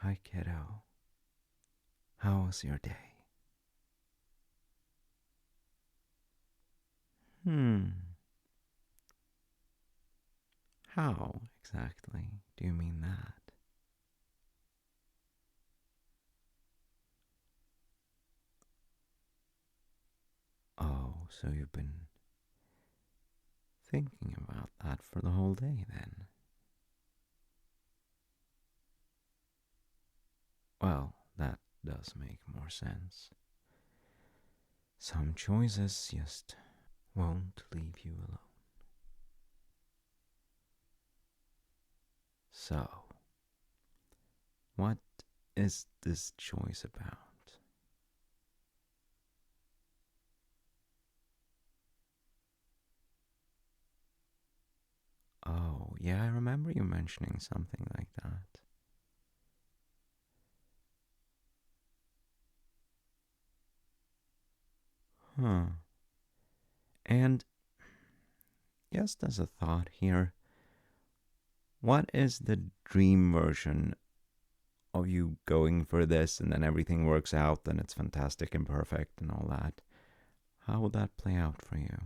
Hi, kiddo. How was your day? Hmm. How exactly do you mean that? Oh, so you've been thinking about that for the whole day then? Well, that does make more sense. Some choices just won't leave you alone. So, what is this choice about? Oh, yeah, I remember you mentioning something like that. Huh. And just as a thought here, what is the dream version of you going for this and then everything works out and it's fantastic and perfect and all that? How would that play out for you?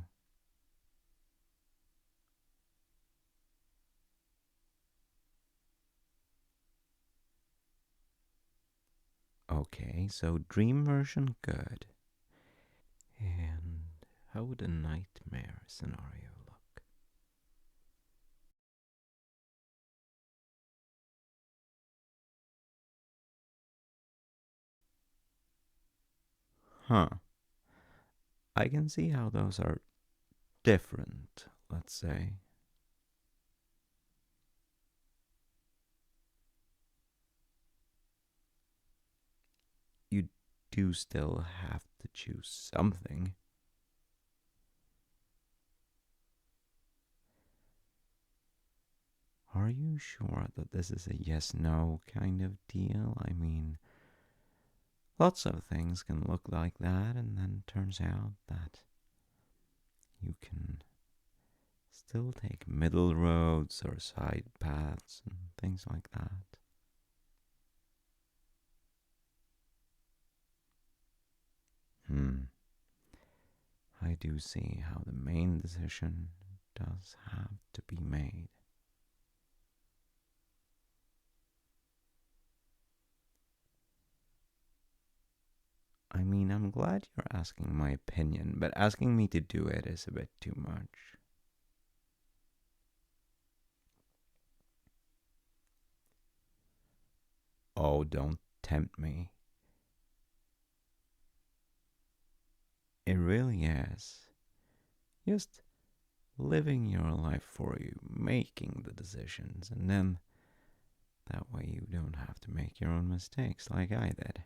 Okay, so dream version good. And how would a nightmare scenario look? Huh. I can see how those are different, let's say. You do still have to choose something. Are you sure that this is a yes no kind of deal? I mean, lots of things can look like that, and then turns out that you can still take middle roads or side paths and things like that. Hmm. I do see how the main decision does have to be made. I mean, I'm glad you're asking my opinion, but asking me to do it is a bit too much. Oh, don't tempt me. It really is. Just living your life for you, making the decisions, and then that way you don't have to make your own mistakes like I did.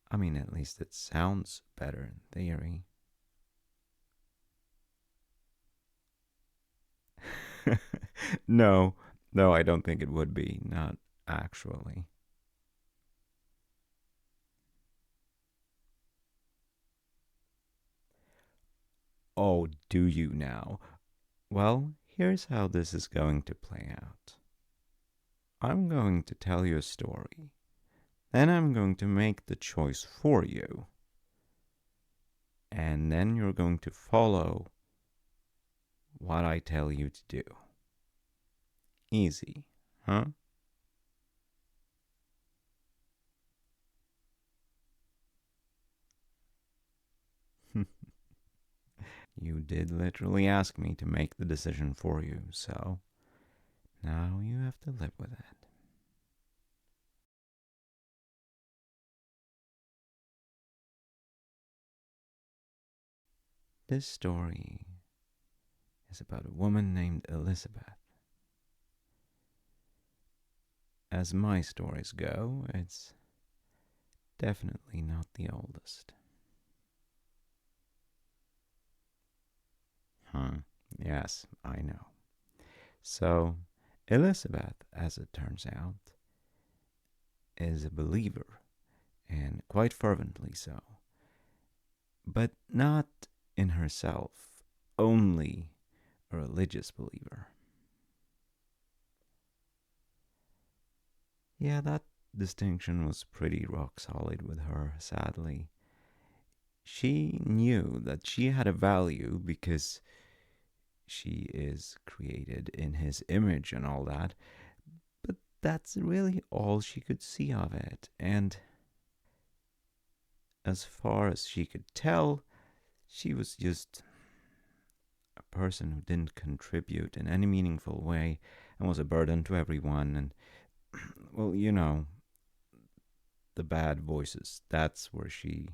I mean, at least it sounds better in theory. No, no, I don't think it would be. Not actually. Oh, do you now? Well, here's how this is going to play out. I'm going to tell you a story. Then I'm going to make the choice for you. And then you're going to follow what I tell you to do. Easy, huh? You did literally ask me to make the decision for you, so now you have to live with it. This story is about a woman named Elizabeth. As my stories go, it's definitely not the oldest. Yes, I know. So, Elizabeth, as it turns out, is a believer, and quite fervently so, but not in herself only, a religious believer. Yeah, that distinction was pretty rock solid with her, sadly. She knew that she had a value because she is created in his image and all that, but that's really all she could see of it. And as far as she could tell, she was just a person who didn't contribute in any meaningful way and was a burden to everyone. And, well, the bad voices, that's where she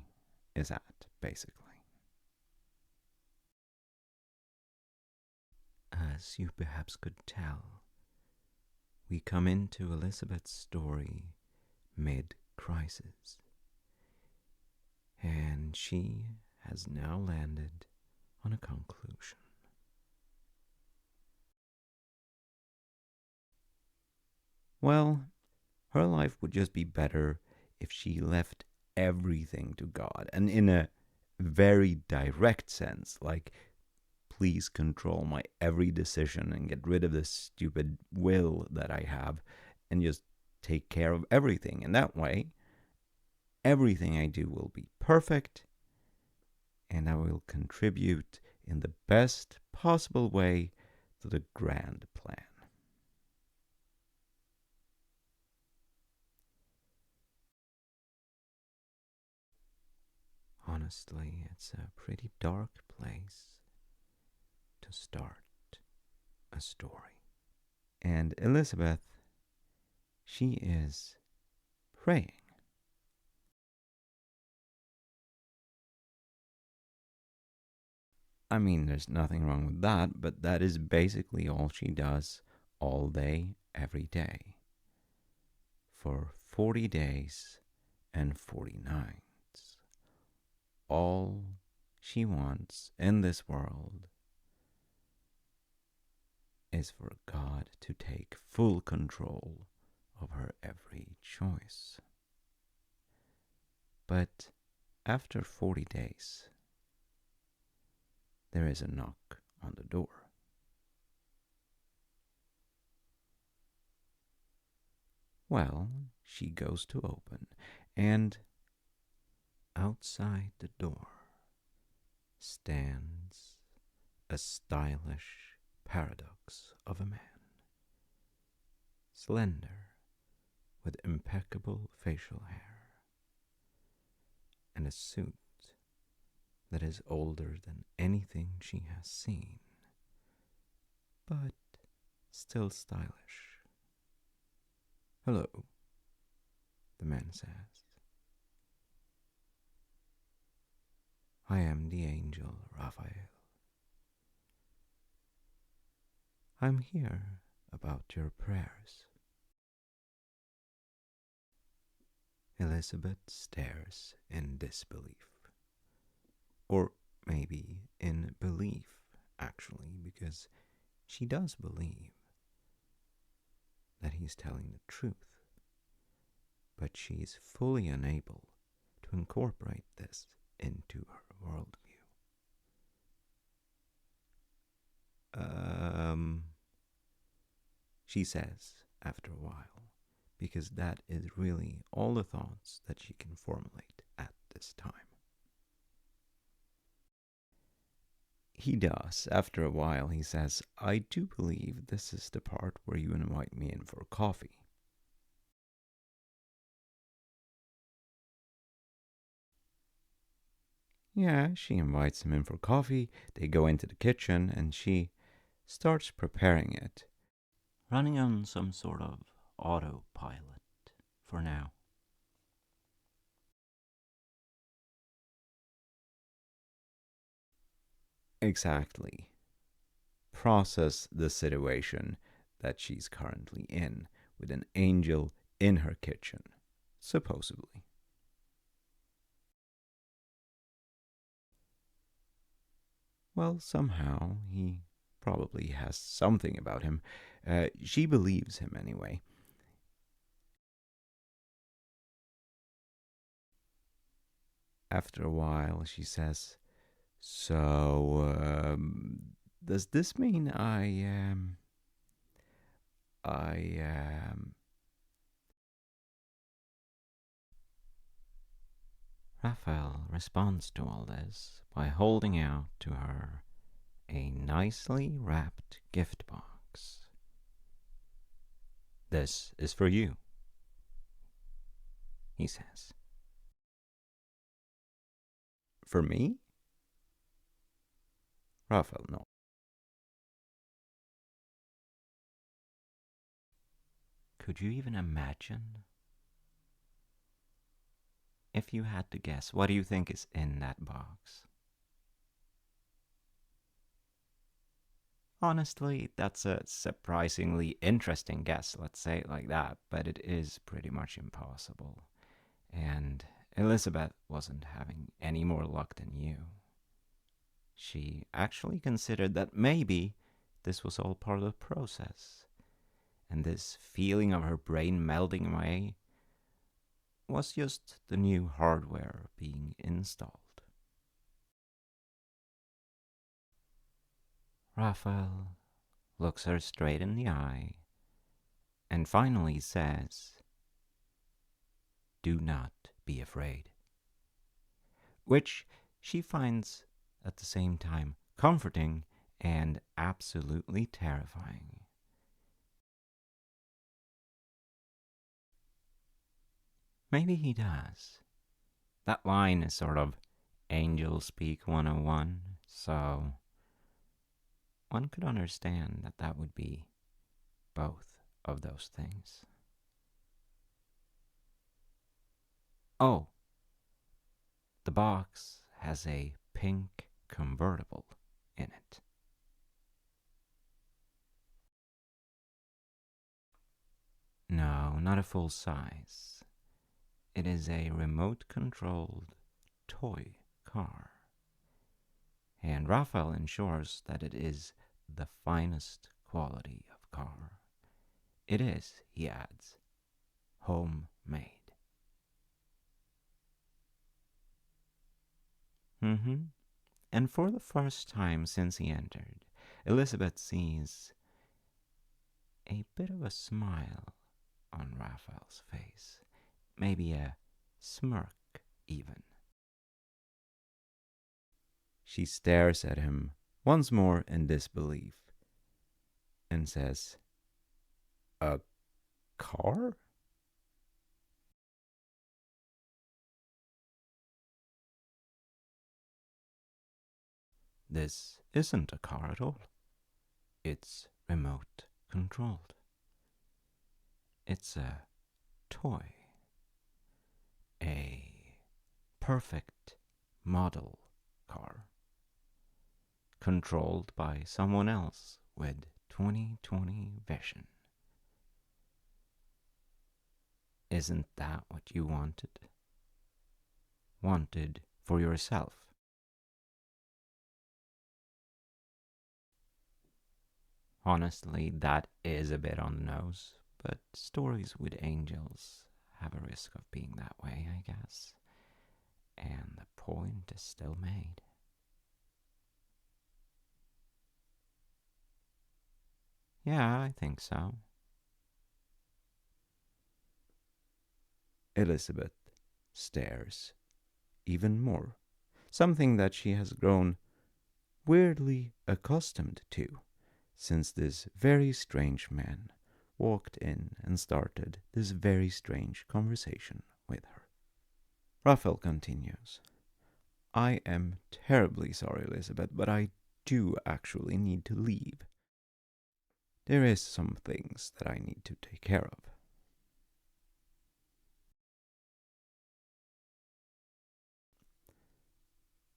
is at, basically. As you perhaps could tell, we come into Elizabeth's story mid-crisis, and she has now landed on a conclusion. Well, her life would just be better if she left everything to God, and in a very direct sense, like, please control my every decision and get rid of this stupid will that I have and just take care of everything. And that way, everything I do will be perfect and I will contribute in the best possible way to the grand plan. Honestly, it's a pretty dark place to start a story. And Elizabeth, she is praying. I mean, there's nothing wrong with that, but that is basically all she does all day, every day, for 40 days and 40 nights. All she wants in this world is for God to take full control of her every choice. But after 40 days, there is a knock on the door. Well, she goes to open, and outside the door stands a stylish paradox of a man, slender, with impeccable facial hair, and a suit that is older than anything she has seen, but still stylish. Hello, the man says. I am the angel Raphael. I'm here about your prayers. Elizabeth stares in disbelief. Or maybe in belief, actually, because she does believe that he's telling the truth. But she's fully unable to incorporate this into her worldview. She says after a while, because that is really all the thoughts that she can formulate at this time. He does. After a while, he says, I do believe this is the part where you invite me in for coffee. Yeah, she invites him in for coffee. They go into the kitchen and she starts preparing it, running on some sort of autopilot for now. Exactly. Process the situation that she's currently in with an angel in her kitchen, supposedly. Well, somehow he probably has something about him. She believes him anyway. After a while, she says, So, does this mean I Raphael responds to all this by holding out to her a nicely wrapped gift box. This is for you, he says. For me? Raphael, no. Could you even imagine? If you had to guess, what do you think is in that box? Honestly, that's a surprisingly interesting guess, let's say it like that, but it is pretty much impossible. And Elizabeth wasn't having any more luck than you. She actually considered that maybe this was all part of the process, and this feeling of her brain melting away was just the new hardware being installed. Raphael looks her straight in the eye and finally says, "Do not be afraid," which she finds at the same time comforting and absolutely terrifying. Maybe he does. That line is sort of angel speak 101, so one could understand that that would be both of those things. Oh, the box has a pink convertible in it. No, not a full size. It is a remote-controlled toy car. And Raphael ensures that it is the finest quality of car. It is, he adds, homemade. And for the first time since he entered, Elizabeth sees a bit of a smile on Raphael's face. Maybe a smirk, even. She stares at him once more in disbelief and says, "A car?" This isn't a car at all. It's remote controlled. It's a toy. A perfect model car. Controlled by someone else with 20/20 vision. Isn't that what you wanted? Wanted for yourself? Honestly, that is a bit on the nose, but stories with angels have a risk of being that way, I guess. And the point is still made. Yeah, I think so. Elizabeth stares even more, something that she has grown weirdly accustomed to since this very strange man walked in and started this very strange conversation with her. Raphael continues, "I am terribly sorry, Elizabeth, but I do actually need to leave. There is some things that I need to take care of."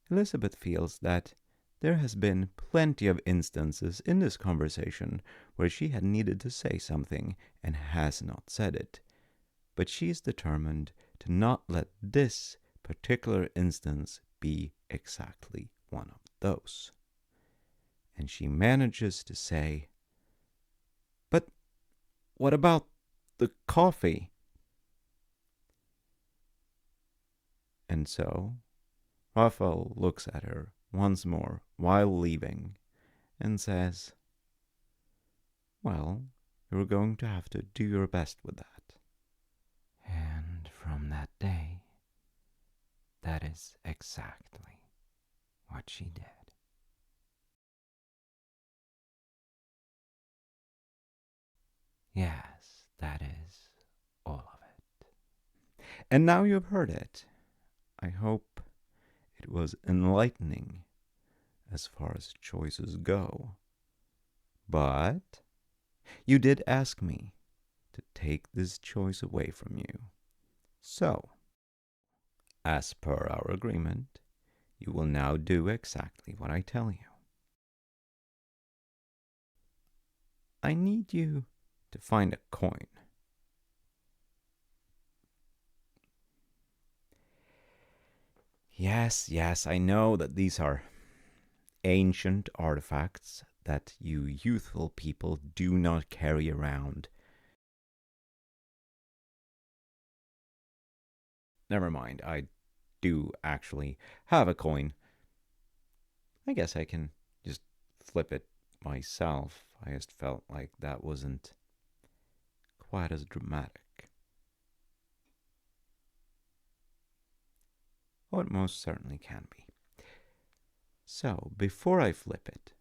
Elizabeth feels that there has been plenty of instances in this conversation where she had needed to say something and has not said it, but she is determined to not let this particular instance be exactly one of those. And she manages to say, "But what about the coffee?" And so Raphael looks at her once more while leaving and says, well, you're going to have to do your best with that. And from that day, that is exactly what she did. Yes, that is all of it. And now you've heard it. I hope it was enlightening as far as choices go. But you did ask me to take this choice away from you. So, as per our agreement, you will now do exactly what I tell you. I need you to find a coin. Yes, I know that these are ancient artifacts that you youthful people do not carry around. Never mind, I do actually have a coin. I guess I can just flip it myself. I just felt like that wasn't quite as dramatic. Oh, it most certainly can be. So, before I flip it,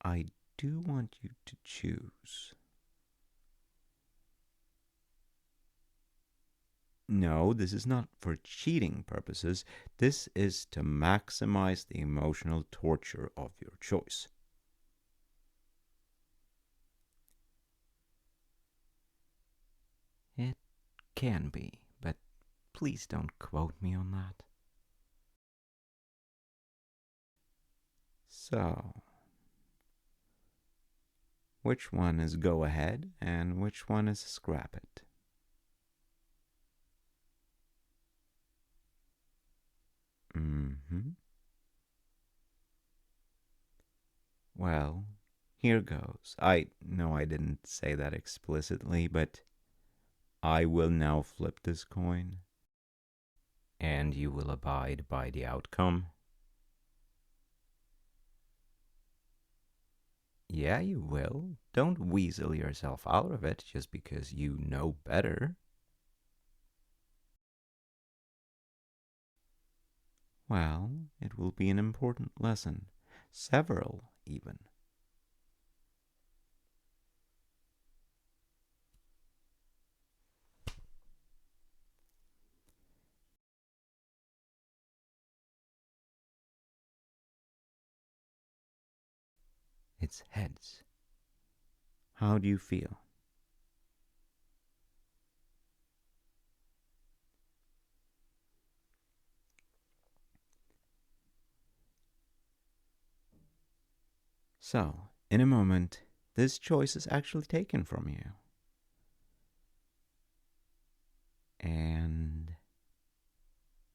I do want you to choose. No, this is not for cheating purposes. This is to maximize the emotional torture of your choice. It can be, but please don't quote me on that. So, which one is go ahead and which one is scrap it? Mm-hmm. Well, here goes. I know I didn't say that explicitly, but I will now flip this coin, and you will abide by the outcome. Yeah, you will. Don't weasel yourself out of it just because you know better. Well, it will be an important lesson. Several, even. It's heads. How do you feel? So, in a moment, this choice is actually taken from you. And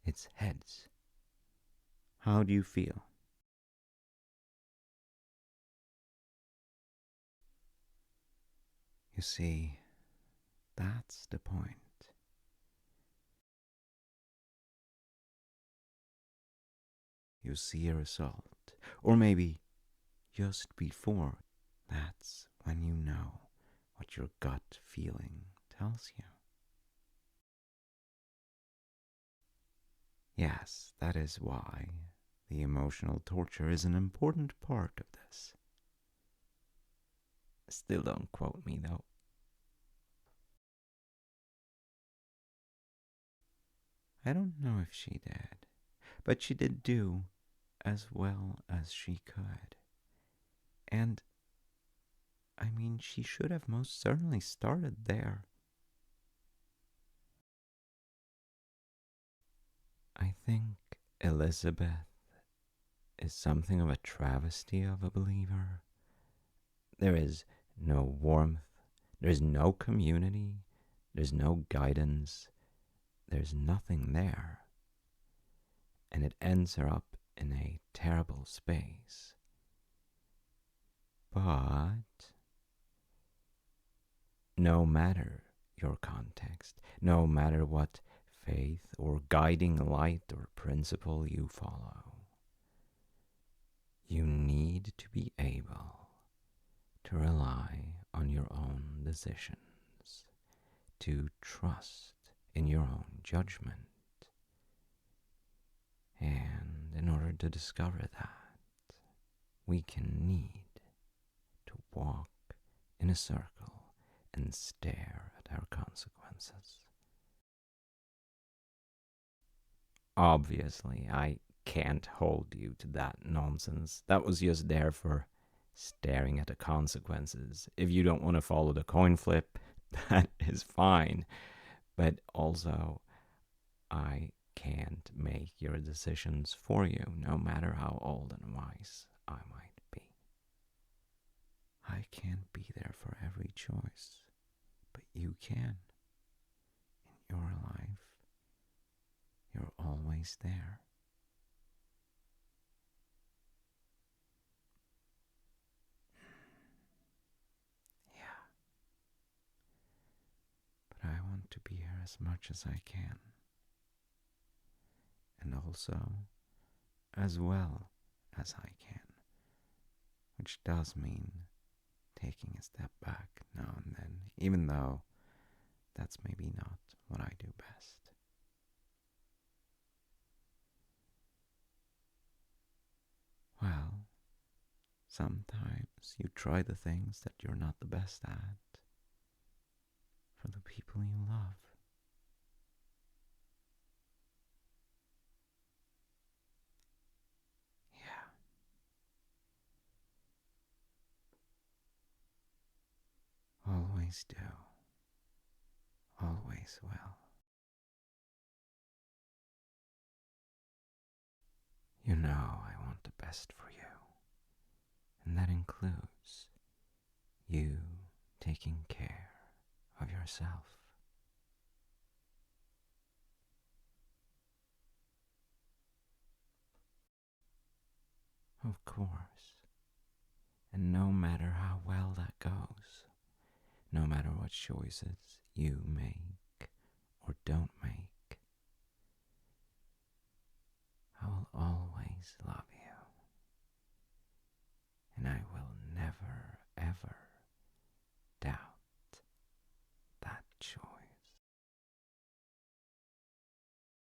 it's heads. How do you feel? You see, that's the point. You see a result, or maybe just before, that's when you know what your gut feeling tells you. Yes, that is why the emotional torture is an important part of this. Still don't quote me though. I don't know if she did, but she did do as well as she could. And, I mean, she should have most certainly started there. I think Elizabeth is something of a travesty of a believer. There is no warmth, there's no community, there's no guidance, there's nothing there. And it ends her up in a terrible space. But no matter your context, no matter what faith or guiding light or principle you follow, You need to be able to rely on your own decisions, to trust in your own judgment. And in order to discover that, we can need to walk in a circle and stare at our consequences. Obviously, I can't hold you to that nonsense. That was just there for staring at the consequences. If you don't want to follow the coin flip, that is fine. But also, I can't make your decisions for you, no matter how old and wise I might be. I can't be there for every choice, but you can. In your life, you're always there. Yeah, but I want to be here as much as I can. And also, as well as I can, which does mean taking a step back now and then, even though that's maybe not what I do best. Well, sometimes you try the things that you're not the best at for the people you love. Yeah, always do, always will. You know I want the best for you, and that includes you taking care of yourself. Of course. And no matter how well that goes, no matter what choices you make or don't make, I will always love you. And I will never, ever